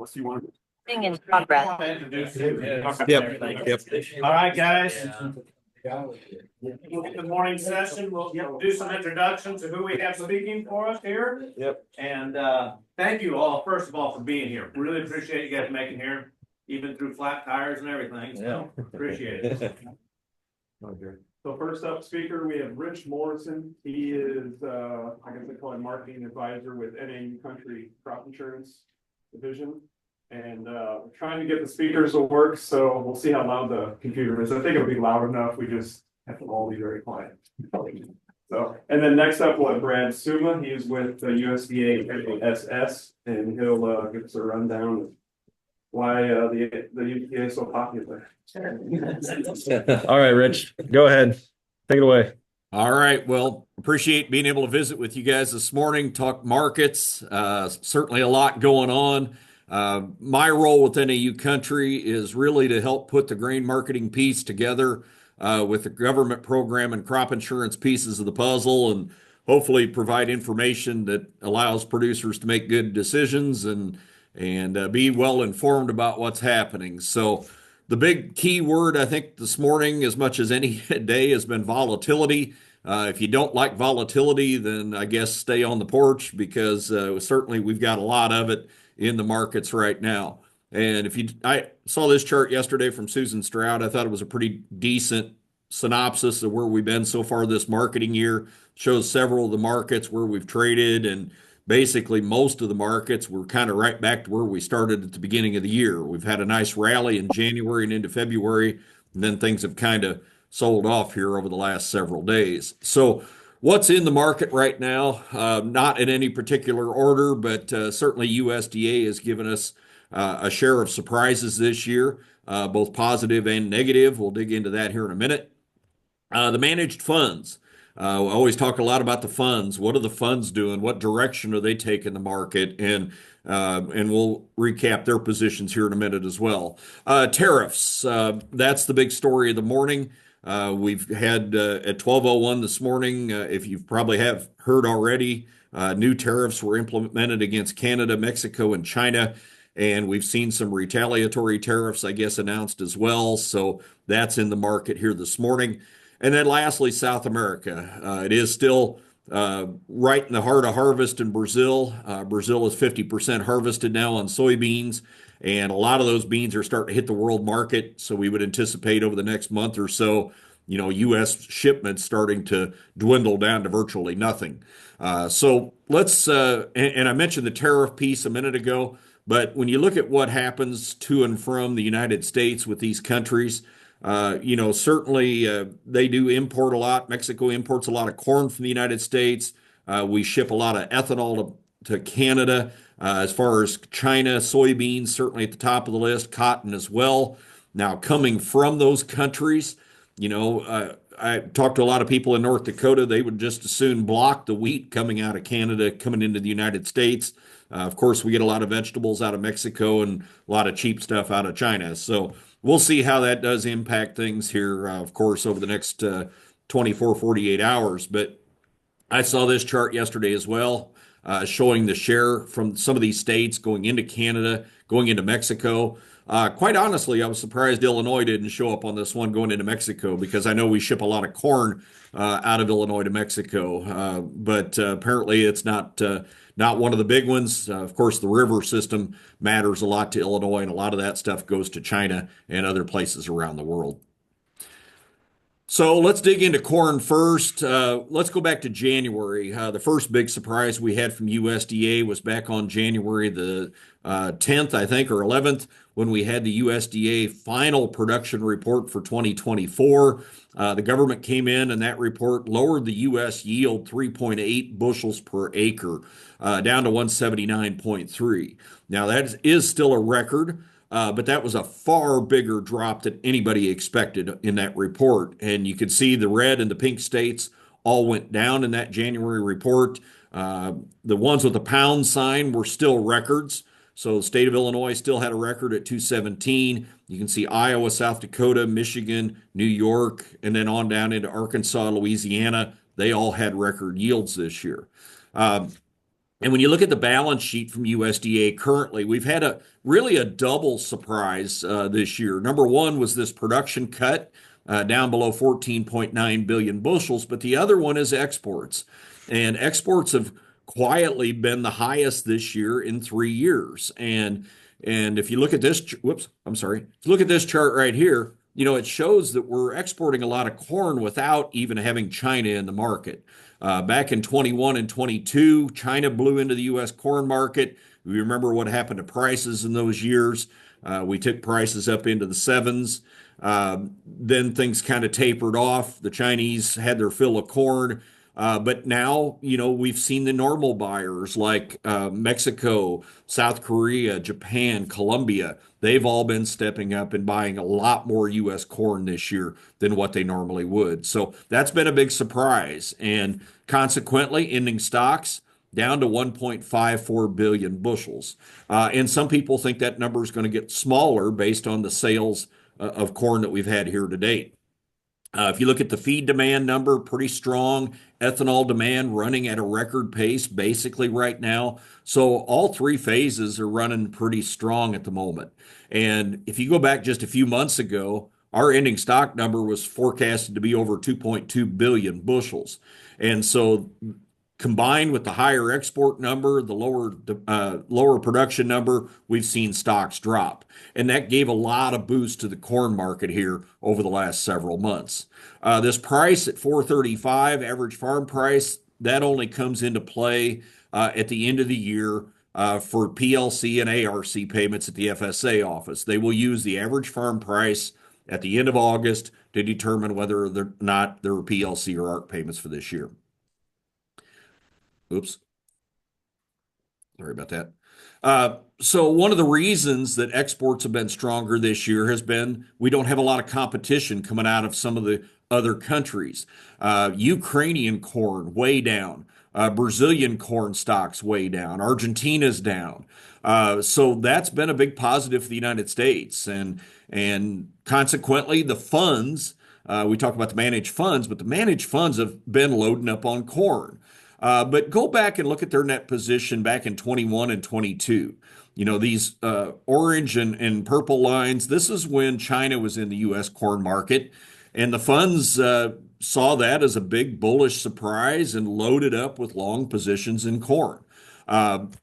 Unless you want. Thing in progress. Yep. All right, guys. The morning session, we'll do some introductions of who we have speaking for us here. Yep. And thank you all, first of all, for being here. Really appreciate you guys making here, even through flat tires and everything. So appreciate it. Okay. So first up speaker, we have Rich Morrison. He is, I guess they call him marketing advisor with NAU Country Crop Insurance Division. And we're trying to get the speakers to work, so we'll see how loud the computer is. I think it'll be loud enough. We just have to all be very quiet. So, and then next up, we'll have Brad Suma. He's with the USDA SS, and he'll give us a rundown of why the USDA is so popular. All right, Rich, go ahead. Take it away. All right. Well, appreciate being able to visit with you guys this morning, talk markets. Certainly a lot going on. My role with NAU Country is really to help put the grain marketing piece together with the government program and crop insurance pieces of the puzzle, and hopefully provide information that allows producers to make good decisions and be well informed about what's happening. So the big key word, I think, this morning, as much as any day, has been volatility. If you don't like volatility, then I guess stay on the porch, because certainly we've got a lot of it in the markets right now. And I saw this chart yesterday from Susan Stroud. I thought it was a pretty decent synopsis of where we've been so far this marketing year. Shows several of the markets where we've traded, and basically most of the markets were kind of right back to where we started at the beginning of the year. We've had a nice rally in January and into February, and then things have kind of sold off here over the last several days. So what's in the market right now? Not in any particular order, but certainly USDA has given us a share of surprises this year, both positive and negative. We'll dig into that here in a minute. The managed funds. We always talk a lot about the funds. What are the funds doing? What direction are they taking the market? And we'll recap their positions here in a minute as well. Tariffs. That's the big story of the morning. We've had at 12:01 this morning, if you probably have heard already, new tariffs were implemented against Canada, Mexico, and China. And we've seen some retaliatory tariffs, I guess, announced as well. So that's in the market here this morning. And then lastly, South America. It is still right in the heart of harvest in Brazil. Brazil is 50% harvested now on soybeans, and a lot of those beans are starting to hit the world market. So we would anticipate over the next month or so, U.S. shipments starting to dwindle down to virtually nothing. So let's, and I mentioned the tariff piece a minute ago, but when you look at what happens to and from the United States with these countries, certainly they do import a lot. Mexico imports a lot of corn from the United States. We ship a lot of ethanol to Canada. As far as China, soybeans, certainly at the top of the list, cotton as well. Now, coming from those countries, I talked to a lot of people in North Dakota. They would just as soon block the wheat coming out of Canada, coming into the United States. Of course, we get a lot of vegetables out of Mexico and a lot of cheap stuff out of China. So we'll see how that does impact things here, of course, over the next 24, 48 hours. But I saw this chart yesterday as well, showing the share from some of these states going into Canada, going into Mexico. Quite honestly, I was surprised Illinois didn't show up on this one going into Mexico, because I know we ship a lot of corn out of Illinois to Mexico. But apparently it's not one of the big ones. Of course, the river system matters a lot to Illinois, and a lot of that stuff goes to China and other places around the world. So let's dig into corn first. Let's go back to January. The first big surprise we had from USDA was back on January the 10th, I think, or 11th, when we had the USDA final production report for 2024. The government came in, and that report lowered the U.S. yield 3.8 bushels per acre, down to 179.3. Now, that is still a record. But that was a far bigger drop than anybody expected in that report. And you could see the red and the pink states all went down in that January report. The ones with the pound sign were still records. So the state of Illinois still had a record at 217. You can see Iowa, South Dakota, Michigan, New York, and then on down into Arkansas, Louisiana. They all had record yields this year. And when you look at the balance sheet from USDA currently, we've had really a double surprise this year. Number one was this production cut down below 14.9 billion bushels, but the other one is exports. And exports have quietly been the highest this year in 3 years. And if you look at this, whoops, I'm sorry. If you look at this chart right here, it shows that we're exporting a lot of corn without even having China in the market. Back in 21 and 22, China blew into the U.S. corn market. We remember what happened to prices in those years. We took prices up into the sevens. Then things kind of tapered off. The Chinese had their fill of corn. But now, we've seen the normal buyers like Mexico, South Korea, Japan, Colombia. They've all been stepping up and buying a lot more U.S. corn this year than what they normally would. So that's been a big surprise. And consequently, ending stocks down to 1.54 billion bushels. And some people think that number is going to get smaller based on the sales of corn that we've had here to date. If you look at the feed demand number, pretty strong. Ethanol demand running at a record pace basically right now. So all three phases are running pretty strong at the moment. And if you go back just a few months ago, our ending stock number was forecasted to be over 2.2 billion bushels. And so combined with the higher export number, the lower production number, we've seen stocks drop. And that gave a lot of boost to the corn market here over the last several months. This price at 435 average farm price, that only comes into play at the end of the year for PLC and ARC payments at the FSA office. They will use the average farm price at the end of August to determine whether or not there are PLC or ARC payments for this year. Oops. Sorry about that. So one of the reasons that exports have been stronger this year has been we don't have a lot of competition coming out of some of the other countries. Ukrainian corn way down. Brazilian corn stocks way down. Argentina's down. So that's been a big positive for the United States. And consequently, the funds, we talk about the managed funds, but the managed funds have been loading up on corn. But go back and look at their net position back in 21 and 22. These orange and purple lines, this is when China was in the U.S. corn market. And the funds saw that as a big bullish surprise and loaded up with long positions in corn.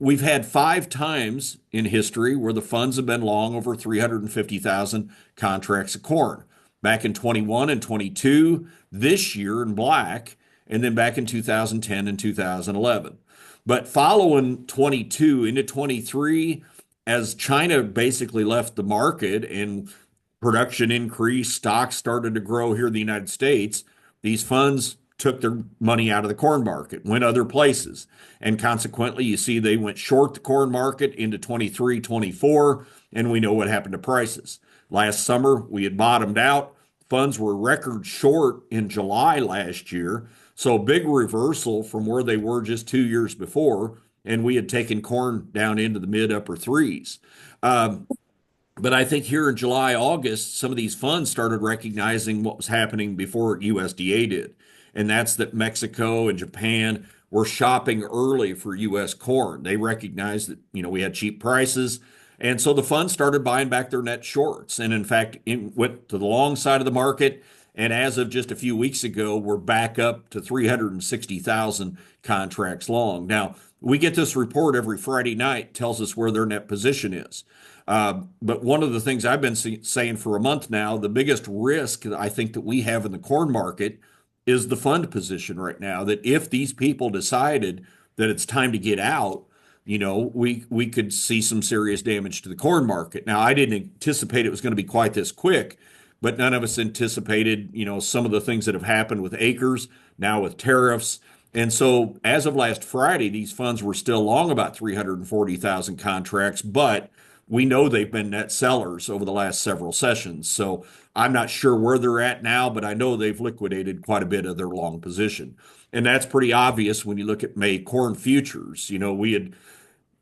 We've had 5 times in history where the funds have been long over 350,000 contracts of corn. Back in 21 and 22, this year in black, and then back in 2010 and 2011. But following 22 into 23, as China basically left the market and production increased, stocks started to grow here in the United States, these funds took their money out of the corn market, went other places. And consequently, you see they went short the corn market into 23, 24, and we know what happened to prices. Last summer, we had bottomed out. Funds were record short in July last year. So big reversal from where they were just 2 years before, and we had taken corn down into the mid upper threes. But I think here in July, August, some of these funds started recognizing what was happening before USDA did. And that's that Mexico and Japan were shopping early for U.S. corn. They recognized that, we had cheap prices. And so the funds started buying back their net shorts. And in fact, went to the long side of the market. And as of just a few weeks ago, we're back up to 360,000 contracts long. Now, we get this report every Friday night, tells us where their net position is. But one of the things I've been saying for a month now, the biggest risk that I think that we have in the corn market is the fund position right now, that if these people decided that it's time to get out, we could see some serious damage to the corn market. Now, I didn't anticipate it was going to be quite this quick, but none of us anticipated, some of the things that have happened with acres, now with tariffs. And so as of last Friday, these funds were still long about 340,000 contracts, but we know they've been net sellers over the last several sessions. So I'm not sure where they're at now, but I know they've liquidated quite a bit of their long position. And that's pretty obvious when you look at May corn futures. We had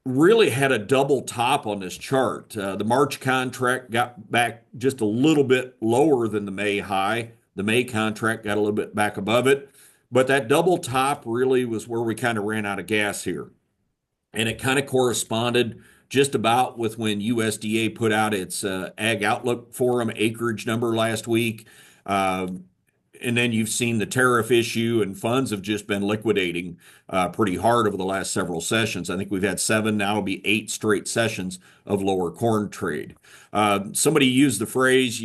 really had a double top on this chart. The March contract got back just a little bit lower than the May high. The May contract got a little bit back above it. But that double top really was where we kind of ran out of gas here. And it kind of corresponded just about with when USDA put out its Ag Outlook Forum acreage number last week. Uh, and then you've seen the tariff issue, and funds have just been liquidating pretty hard over the last several sessions. I think we've had 7, now it'll be 8 straight sessions of lower corn trade. Somebody used the phrase,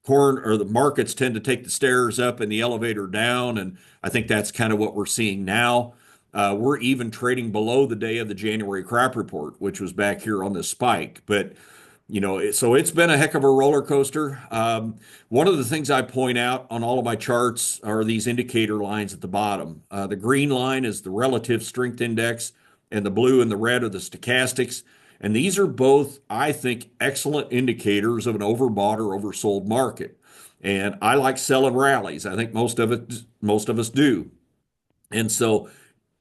corn or the markets tend to take the stairs up and the elevator down, and I think that's kind of what we're seeing now. We're even trading below the day of the January crop report, which was back here on this spike. But so it's been a heck of a roller coaster. One of the things I point out on all of my charts are these indicator lines at the bottom. The green line is the relative strength index, and the blue and the red are the stochastics. And these are both, I think, excellent indicators of an overbought or oversold market. And I like selling rallies. I think most of us do. And so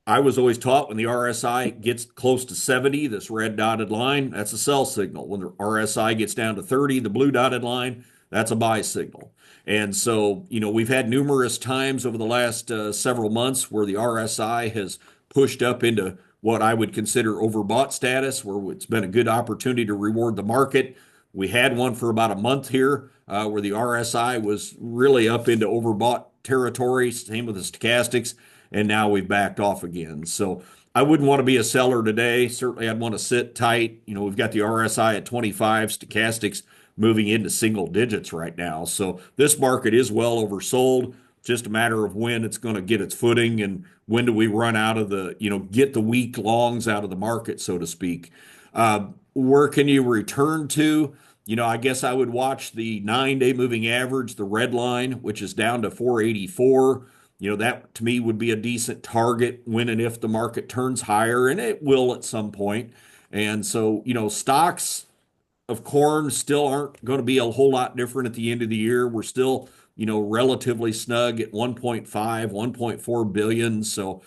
I was always taught when the RSI gets close to 70, this red dotted line, that's a sell signal. When the RSI gets down to 30, the blue dotted line, that's a buy signal. And so, we've had numerous times over the last several months where the RSI has pushed up into what I would consider overbought status, where it's been a good opportunity to reward the market. We had one for about a month here where the RSI was really up into overbought territory, same with the stochastics. And now we've backed off again. So I wouldn't want to be a seller today. Certainly, I'd want to sit tight. We've got the RSI at 25, stochastics moving into single digits right now. So this market is well oversold. Just a matter of when it's going to get its footing and when do we run out of get the weak longs out of the market, so to speak. Where can you return to? I guess I would watch the 9-day moving average, the red line, which is down to 484. That to me would be a decent target when and if the market turns higher, and it will at some point. And so, stocks of corn still aren't going to be a whole lot different at the end of the year. We're still, relatively snug at 1.5, 1.4 billion. So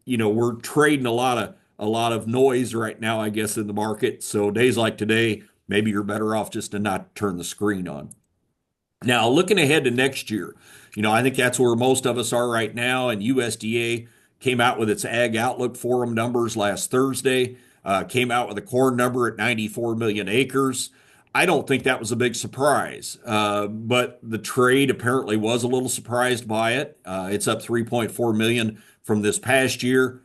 we're trading a lot of noise right now, I guess, in the market. So days like today, maybe you're better off just to not turn the screen on. Now, looking ahead to next year, I think that's where most of us are right now. And USDA came out with its Ag Outlook Forum numbers last Thursday, came out with a corn number at 94 million acres. I don't think that was a big surprise, but the trade apparently was a little surprised by it. It's up 3.4 million from this past year.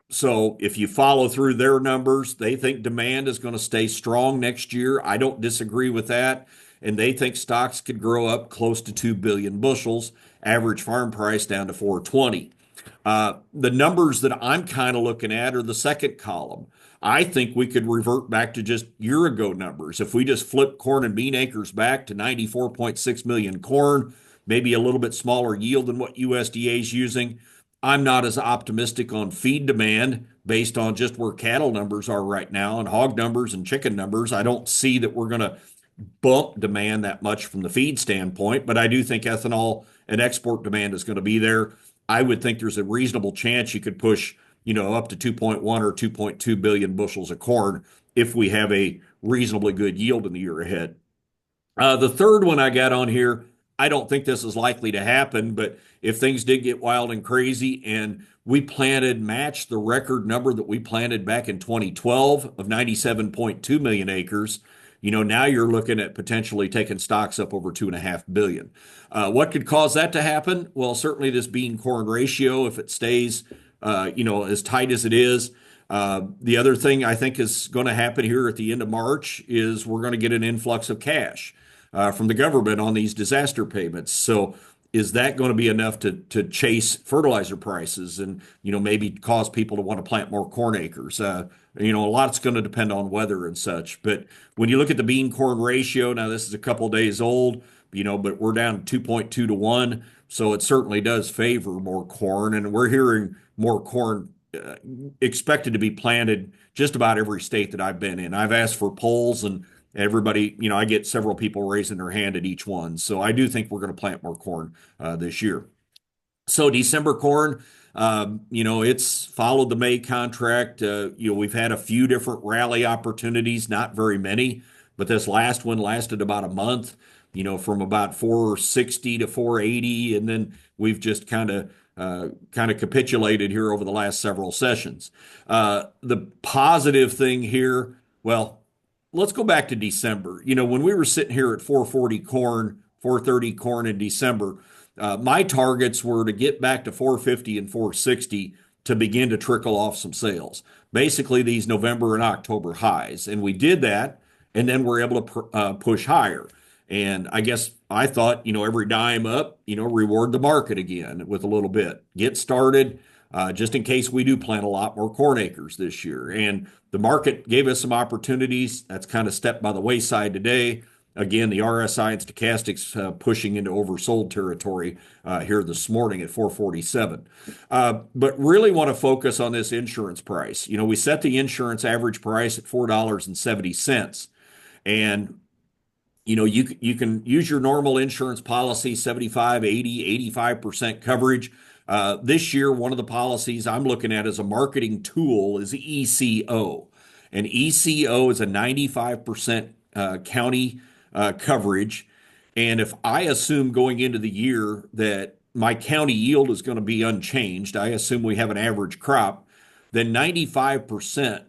So if you follow through their numbers, they think demand is going to stay strong next year. I don't disagree with that. And they think stocks could grow up close to 2 billion bushels, average farm price down to 420. The numbers that I'm kind of looking at are the second column. I think we could revert back to just year ago numbers. If we just flip corn and bean acres back to 94.6 million corn, maybe a little bit smaller yield than what USDA is using. I'm not as optimistic on feed demand based on just where cattle numbers are right now and hog numbers and chicken numbers. I don't see that we're going to bump demand that much from the feed standpoint, but I do think ethanol and export demand is going to be there. I would think there's a reasonable chance you could push, up to 2.1 or 2.2 billion bushels of corn if we have a reasonably good yield in the year ahead. The third one I got on here, I don't think this is likely to happen, but if things did get wild and crazy and we matched the record number that we planted back in 2012 of 97.2 million acres, now you're looking at potentially taking stocks up over 2.5 billion. What could cause that to happen? Well, certainly this bean corn ratio, if it stays, as tight as it is. The other thing I think is going to happen here at the end of March is we're going to get an influx of cash from the government on these disaster payments. So is that going to be enough to chase fertilizer prices and, maybe cause people to want to plant more corn acres? A lot's going to depend on weather and such. But when you look at the bean corn ratio, now this is a couple days old, but we're down 2.2 to 1. So it certainly does favor more corn. And we're hearing more corn expected to be planted just about every state that I've been in. I've asked for polls and everybody, I get several people raising their hand at each one. So I do think we're going to plant more corn this year. So December corn, it's followed the May contract. We've had a few different rally opportunities, not very many, but this last one lasted about a month, from about 460 to 480. And then we've just kind of kind of capitulated here over the last several sessions. The positive thing here, well, let's go back to December. You know, when we were sitting here at 440 corn, 430 corn in December, my targets were to get back to 450 and 460 to begin to trickle off some sales. Basically, these November and October highs. And we did that, and then we're able to push higher. And I guess I thought, you know, every dime up, you know, reward the market again with a little bit. Get started, just in case we do plant a lot more corn acres this year. And the market gave us some opportunities. That's kind of stepped by the wayside today. Again, the RSI and stochastics pushing into oversold territory here this morning at 447. But really want to focus on this insurance price. You know, we set the insurance average price at $4.70. And you know, you can use your normal insurance policy, 75, 80, 85% coverage. This year, one of the policies I'm looking at as a marketing tool is ECO. And ECO is a 95% county coverage. And if I assume going into the year that my county yield is going to be unchanged, I assume we have an average crop, then 95%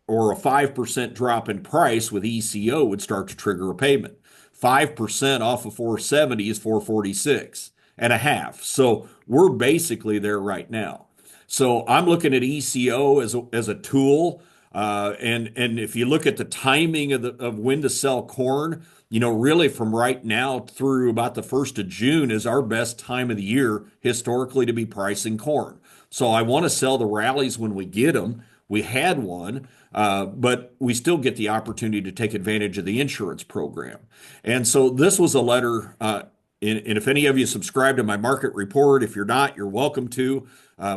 or a 5% drop in price with ECO would start to trigger a payment. 5% off of 470 is 446 and a half. So we're basically there right now. So I'm looking at ECO as a tool. And if you look at the timing of when to sell corn, you know, really from right now through about the 1st of June is our best time of the year historically to be pricing corn. So I want to sell the rallies when we get them. We had one, but we still get the opportunity to take advantage of the insurance program. And so this was a letter, and if any of you subscribe to my market report, if you're not, you're welcome to.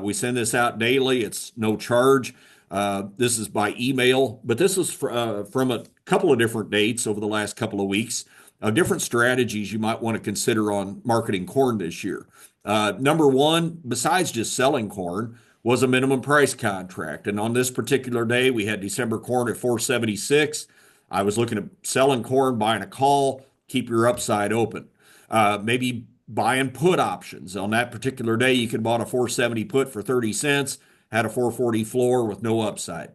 We send this out daily. It's no charge. This is by email, but this is from a couple of different dates over the last couple of weeks of different strategies you might want to consider on marketing corn this year. Number one, besides just selling corn, was a minimum price contract. And on this particular day, we had December corn at 476. I was looking at selling corn, buying a call, keep your upside open. Maybe buying put options. On that particular day, you could bought a 470 put for 30 cents, had a 440 floor with no upside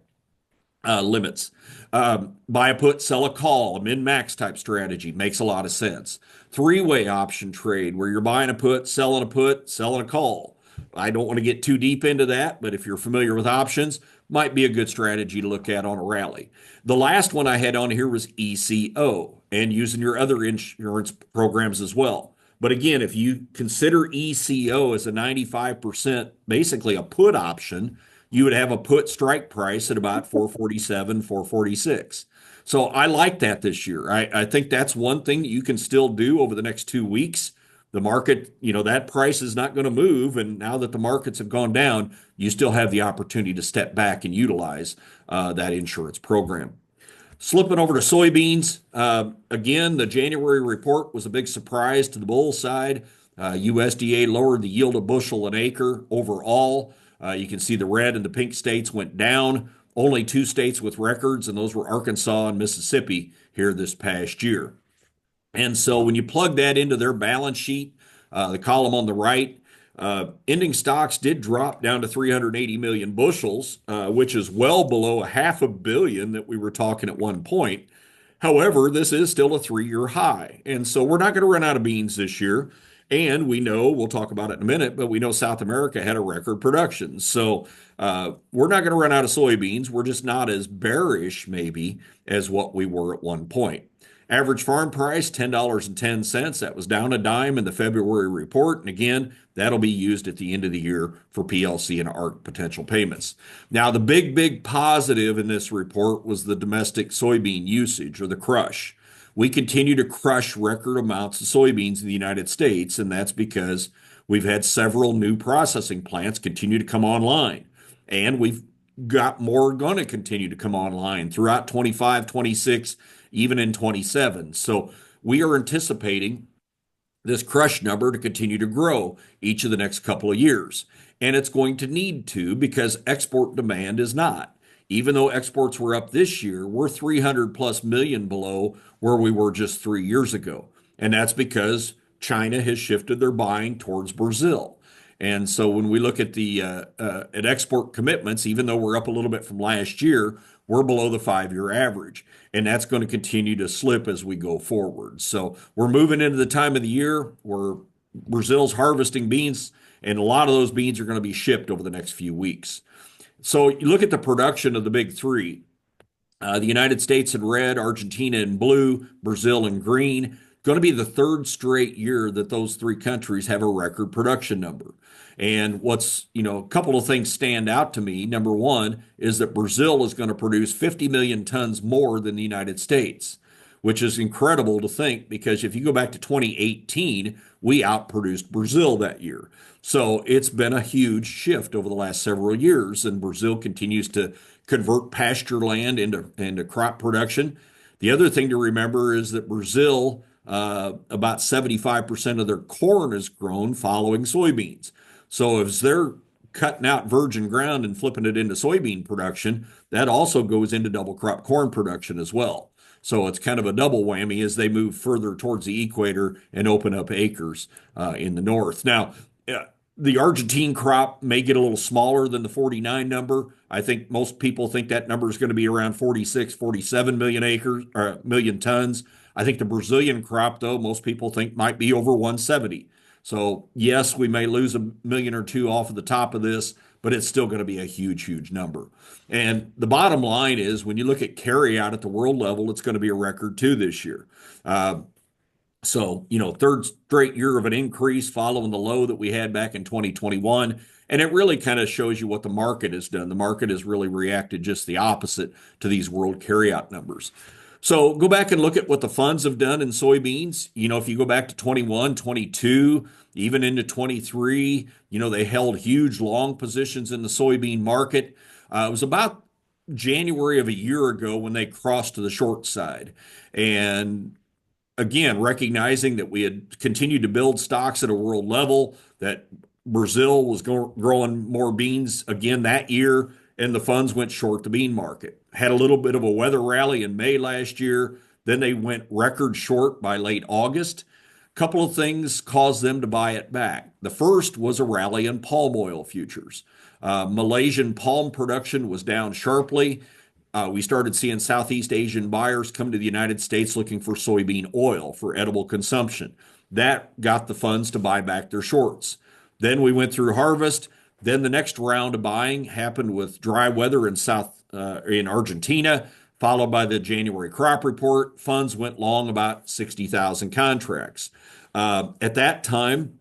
limits. Buy a put, sell a call, a min-max type strategy. Makes a lot of sense. Three-way option trade where you're buying a put, selling a call. I don't want to get too deep into that, but if you're familiar with options, might be a good strategy to look at on a rally. The last one I had on here was ECO and using your other insurance programs as well. But again, if you consider ECO as a 95%, basically a put option, you would have a put strike price at about 447, 446. So I like that this year. I think that's one thing that you can still do over the next 2 weeks. The market, you know, that price is not going to move. And now that the markets have gone down, you still have the opportunity to step back and utilize that insurance program. Slipping over to soybeans, again, the January report was a big surprise to the bull side. USDA lowered the yield a bushel an acre overall. You can see the red and the pink states went down. Only 2 states with records, and those were Arkansas and Mississippi here this past year. And so when you plug that into their balance sheet, the column on the right, ending stocks did drop down to 380 million bushels, which is well below $500 million that we were talking at one point. However, this is still a 3-year high. And so we're not going to run out of beans this year. And we know, we'll talk about it in a minute, but we know South America had a record production. So we're not going to run out of soybeans. We're just not as bearish maybe as what we were at one point. Average farm price, $10.10. That was down a dime in the February report. And again, that'll be used at the end of the year for PLC and ARC potential payments. Now, the big positive in this report was the domestic soybean usage or the crush. We continue to crush record amounts of soybeans in the United States, and that's because we've had several new processing plants continue to come online. And we've got more going to continue to come online throughout 25, 26, even in 27. So we are anticipating this crush number to continue to grow each of the next couple of years. And it's going to need to because export demand is not. Even though exports were up this year, we're 300 plus million below where we were just 3 years ago. And that's because China has shifted their buying towards Brazil. And so when we look at the at export commitments, even though we're up a little bit from last year, we're below the 5-year average. And that's going to continue to slip as we go forward. So we're moving into the time of the year where Brazil's harvesting beans, and a lot of those beans are going to be shipped over the next few weeks. So you look at the production of the big three. The United States in red, Argentina in blue, Brazil in green. Going to be the third straight year that those three countries have a record production number. And what's, a couple of things stand out to me. Number one is that Brazil is going to produce 50 million tons more than the United States, which is incredible to think because if you go back to 2018, we outproduced Brazil that year. So it's been a huge shift over the last several years, and Brazil continues to convert pasture land into crop production. The other thing to remember is that Brazil, about 75% of their corn is grown following soybeans. So as they're cutting out virgin ground and flipping it into soybean production, that also goes into double crop corn production as well. So it's kind of a double whammy as they move further towards the equator and open up acres in the north. Now, the Argentine crop may get a little smaller than the 49 number. I think most people think that number is going to be around 46, 47 million acres or million tons. I think the Brazilian crop, though, most people think might be over 170. So yes, we may lose a million or two off of the top of this, but it's still going to be a huge, huge number. And the bottom line is when you look at carry out at the world level, it's going to be a record too this year. So, third straight year of an increase following the low that we had back in 2021. And it really kind of shows you what the market has done. The market has really reacted just the opposite to these world carryout numbers. So go back and look at what the funds have done in soybeans. If you go back to 21, 22, even into 23, they held huge long positions in the soybean market. It was about January of a year ago when they crossed to the short side. And again, recognizing that we had continued to build stocks at a world level, that Brazil was growing more beans again that year, and the funds went short the bean market. Had a little bit of a weather rally in May last year. Then they went record short by late August. A couple of things caused them to buy it back. The first was a rally in palm oil futures. Malaysian palm production was down sharply. We started seeing Southeast Asian buyers come to the United States looking for soybean oil for edible consumption. That got the funds to buy back their shorts. Then we went through harvest. Then the next round of buying happened with dry weather in Argentina, followed by the January crop report. Funds went long about 60,000 contracts. At that time,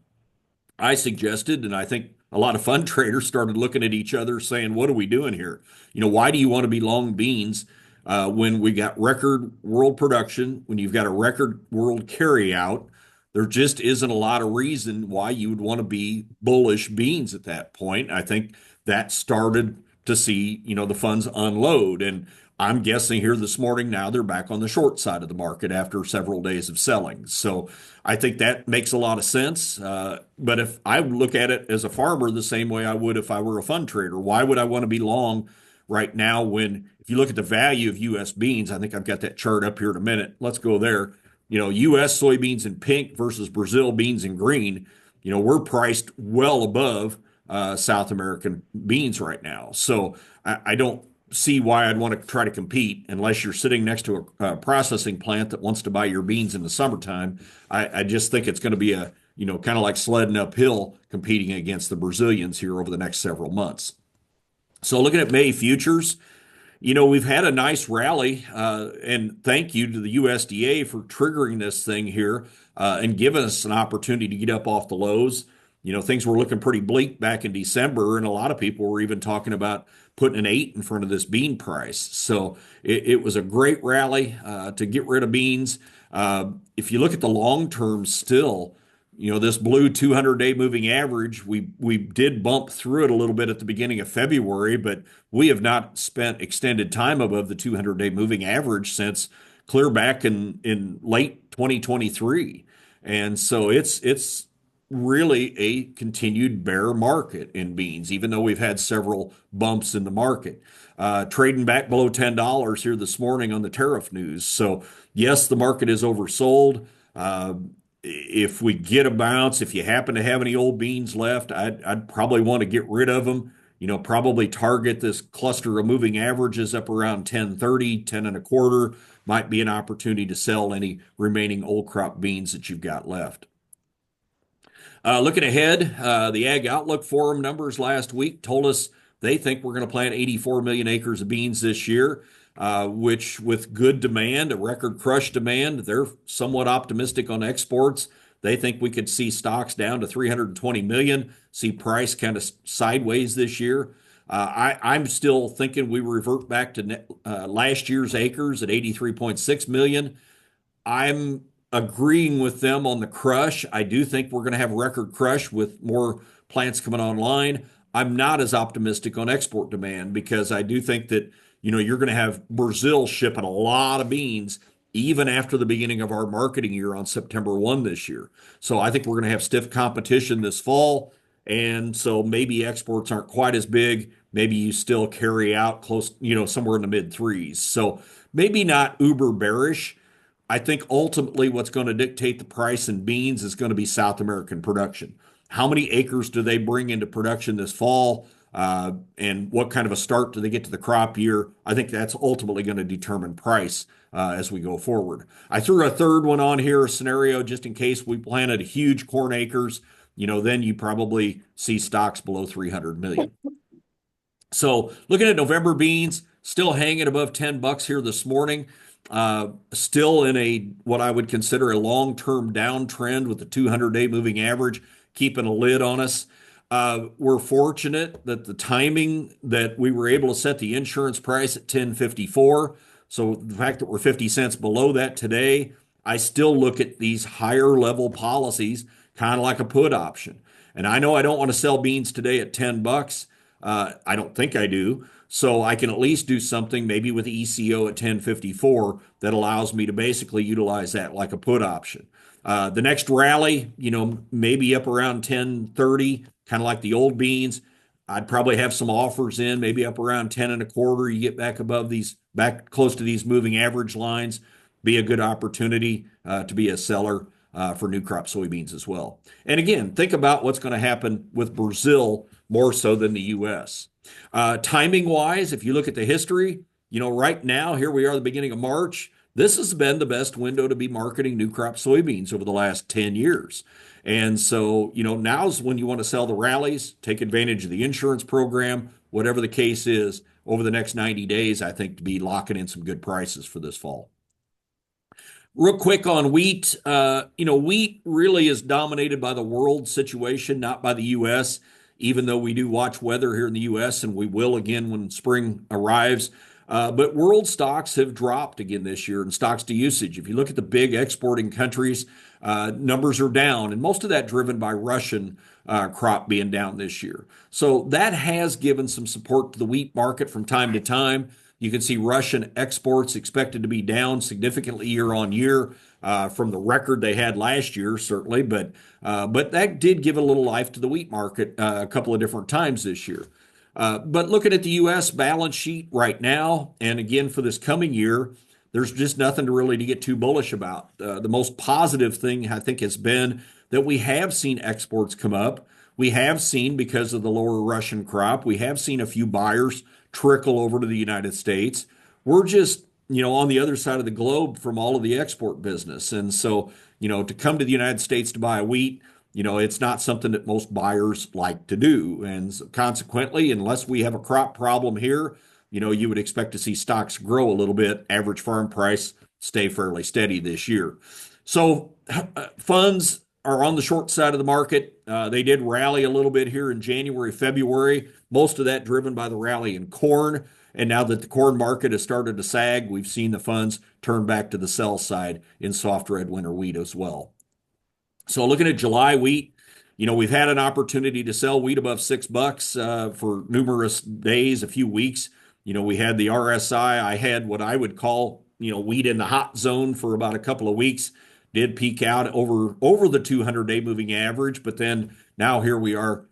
I suggested, and I think a lot of fund traders started looking at each other saying, what are we doing here? Why do you want to be long beans when we got record world production, when you've got a record world carry out? There just isn't a lot of reason why you would want to be bullish beans at that point. I think that started to see, the funds unload. And I'm guessing here this morning now they're back on the short side of the market after several days of selling. So I think that makes a lot of sense. But if I look at it as a farmer the same way I would if I were a fund trader, why would I want to be long right now when, if you look at the value of U.S. beans, I think I've got that chart up here in a minute. Let's go there. U.S. soybeans in pink versus Brazil beans in green, we're priced well above South American beans right now. So I don't see why I'd want to try to compete unless you're sitting next to a processing plant that wants to buy your beans in the summertime. I just think it's going to be a, kind of like sledding uphill competing against the Brazilians here over the next several months. So looking at May futures, we've had a nice rally, and thank you to the USDA for triggering this thing here and giving us an opportunity to get up off the lows. Things were looking pretty bleak back in December, and a lot of people were even talking about putting an 8 in front of this bean price. So it was a great rally to get rid of beans. If you look at the long term still, this blue 200-day moving average, we did bump through it a little bit at the beginning of February, but we have not spent extended time above the 200-day moving average since clear back in late 2023. And so it's really a continued bear market in beans, even though we've had several bumps in the market. Trading back below $10 here this morning on the tariff news. So yes, the market is oversold. if we get a bounce, if you happen to have any old beans left, I'd probably want to get rid of them. Probably target this cluster of moving averages up around 10.30, 10 and a quarter might be an opportunity to sell any remaining old crop beans that you've got left. Looking ahead, the Ag Outlook Forum numbers last week told us they think we're going to plant 84 million acres of beans this year, which with good demand, a record crush demand, they're somewhat optimistic on exports. They think we could see stocks down to 320 million, see price kind of sideways this year. I'm still thinking we revert back to last year's acres at 83.6 million. I'm agreeing with them on the crush. I do think we're going to have record crush with more plants coming online. I'm not as optimistic on export demand because I do think that, you're going to have Brazil shipping a lot of beans even after the beginning of our marketing year on September 1 this year. So I think we're going to have stiff competition this fall. And so maybe exports aren't quite as big. Maybe you still carry out close, somewhere in the mid threes. So maybe not uber bearish. I think ultimately what's going to dictate the price in beans is going to be South American production. How many acres do they bring into production this fall? And what kind of a start do they get to the crop year? I think that's ultimately going to determine price as we go forward. I threw a third one on here, a scenario just in case we planted huge corn acres. Then you probably see stocks below 300 million. So looking at November beans, still hanging above $10 here this morning. Still in what I would consider a long-term downtrend with the 200-day moving average keeping a lid on us. We're fortunate that the timing that we were able to set the insurance price at 10.54. So the fact that we're 50 cents below that today, I still look at these higher level policies kind of like a put option. And I know I don't want to sell beans today at $10. I don't think I do. So I can at least do something maybe with ECO at 10.54 that allows me to basically utilize that like a put option. The next rally, maybe up around 10.30, kind of like the old beans. I'd probably have some offers in, maybe up around 10 and a quarter. You get back close to these moving average lines, be a good opportunity to be a seller for new crop soybeans as well. And again, think about what's going to happen with Brazil more so than the U.S. Timing wise, if you look at the history, right now, here we are at the beginning of March. This has been the best window to be marketing new crop soybeans over the last 10 years. And so, now's when you want to sell the rallies, take advantage of the insurance program, whatever the case is, over the next 90 days, I think to be locking in some good prices for this fall. Real quick on wheat, wheat really is dominated by the world situation, not by the U.S., even though we do watch weather here in the U.S., and we will again when spring arrives. But world stocks have dropped again this year in stocks to usage. If you look at the big exporting countries, numbers are down, and most of that driven by Russian crop being down this year. So that has given some support to the wheat market from time to time. You can see Russian exports expected to be down significantly year on year from the record they had last year, certainly. But that did give a little life to the wheat market a couple of different times this year. But looking at the U.S. balance sheet right now, and again for this coming year, there's just nothing to get too bullish about. The most positive thing I think has been that we have seen exports come up. We have seen, because of the lower Russian crop, we have seen a few buyers trickle over to the United States. We're just, on the other side of the globe from all of the export business. And so, to come to the United States to buy wheat, it's not something that most buyers like to do. And so consequently, unless we have a crop problem here, you would expect to see stocks grow a little bit, average farm price stay fairly steady this year. So funds are on the short side of the market. They did rally a little bit here in January, February, most of that driven by the rally in corn. And now that the corn market has started to sag, we've seen the funds turn back to the sell side in soft red winter wheat as well. So looking at July wheat, we've had an opportunity to sell wheat above $6 for numerous days, a few weeks. We had the RSI. I had what I would call, wheat in the hot zone for about a couple of weeks. Did peak out over the 200-day moving average, but then now here we are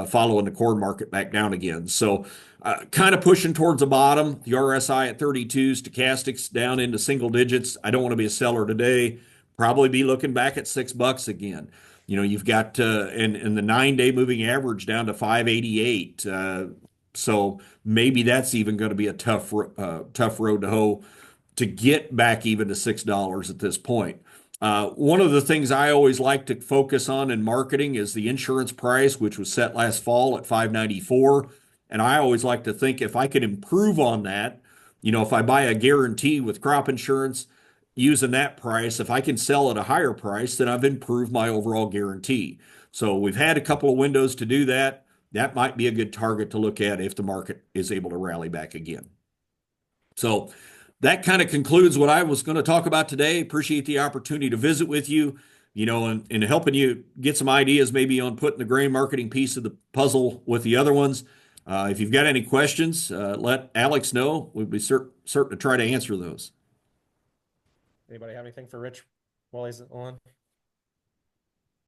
following the corn market back down again. So kind of pushing towards the bottom. The RSI at 32, stochastics down into single digits. I don't want to be a seller today, probably be looking back at $6 again. You know, you've got and the 9-day moving average down to 588. So maybe that's even going to be a tough road to hoe to get back even to $6 at this point. One of the things I always like to focus on in marketing is the insurance price, which was set last fall at $594. And I always like to think if I could improve on that, you know, if I buy a guarantee with crop insurance using that price, if I can sell at a higher price, then I've improved my overall guarantee. So we've had a couple of windows to do that. That might be a good target to look at if the market is able to rally back again. So that kind of concludes what I was going to talk about today. Appreciate the opportunity to visit with you, you know, and helping you get some ideas maybe on putting the grain marketing piece of the puzzle with the other ones. If you've got any questions, let Alex know. We'd be certain to try to answer those. Anybody have anything for Rich while he's on?